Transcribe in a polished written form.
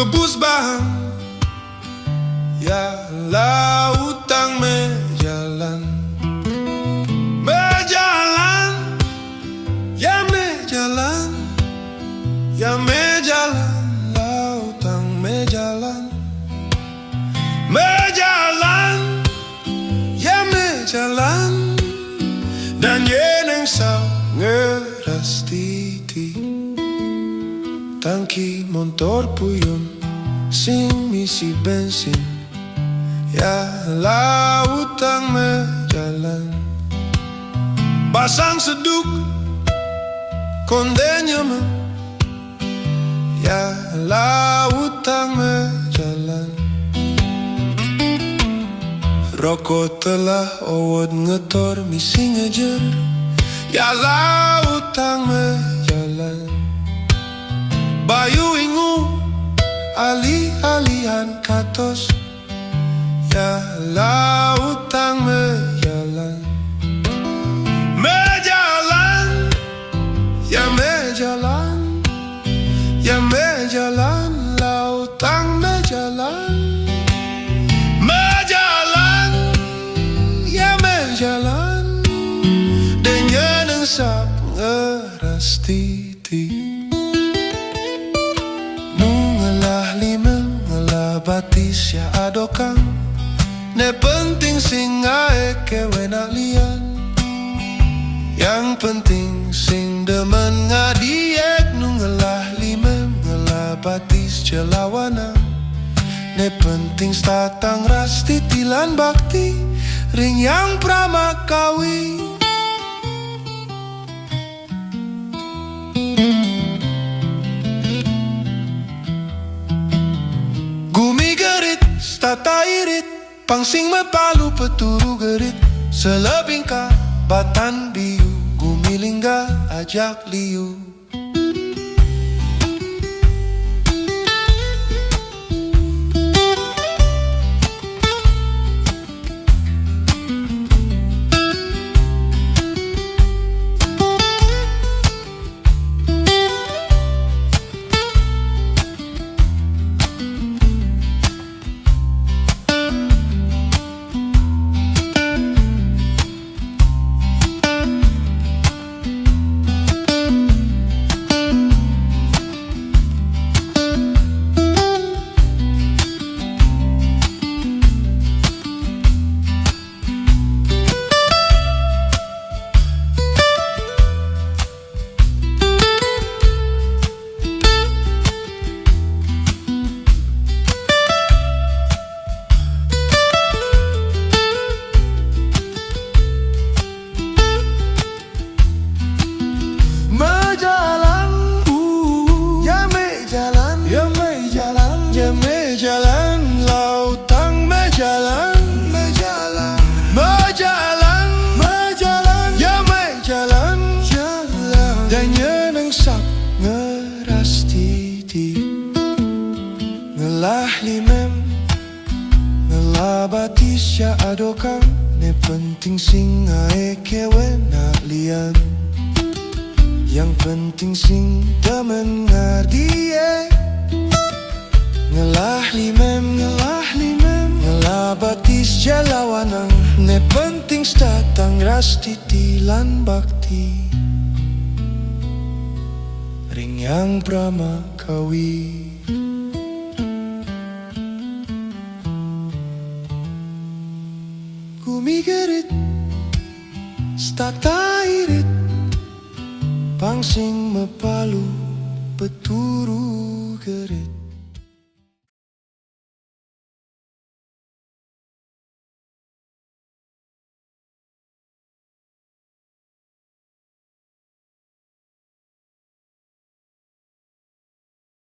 rebus bahang, ya lautang mejalan, mejalan, ya mejalan, ya mejalan, lautang mejalan, mejalan, ya mejalan, dan yeneng sa ngeras titi, tangki motor puyun sing misi bensin, ya lautang mejalan, pasang seduk kondenyaman, ya lautang mejalan, rokok telah owot ngetor misi ngejer, ya lautang mejalan, bayu ingu alih-alihan katos, ya lautang mejalan, mejalan, ya mejalan, ya mejalan, lautang mejalan, mejalan, ya mejalan, dan yeneng sa ngeras titi, nungalah limang ngalah batis ya adokang, ne penting sing ae kewenak lian, yang penting sing demen ngadiek, nungalah limang ngalah batis jelawana, ne penting statang ras titilan bakti, ring yang pramakawi. Gumi gerit, stata irit, pangsing mepalu peturu gerit, selebing batan biu, gumilingga ajak liu. Mejalan, lautang mejalan, mejalan, mejalan, mejalan, ya mejalan, jalan, dan yeneng sak ngeras titi, ngelah limem, ngelah batis ya adokang, ne penting sing ae kewenak lian, yang penting sing demen ngadiek, ngelah limem, ngelah batis jelawanang, ne penting statang ras titilan bakti, ring yang pramakawi. Gumi gerit, stata irit, pangsing mepalu peturu gerit.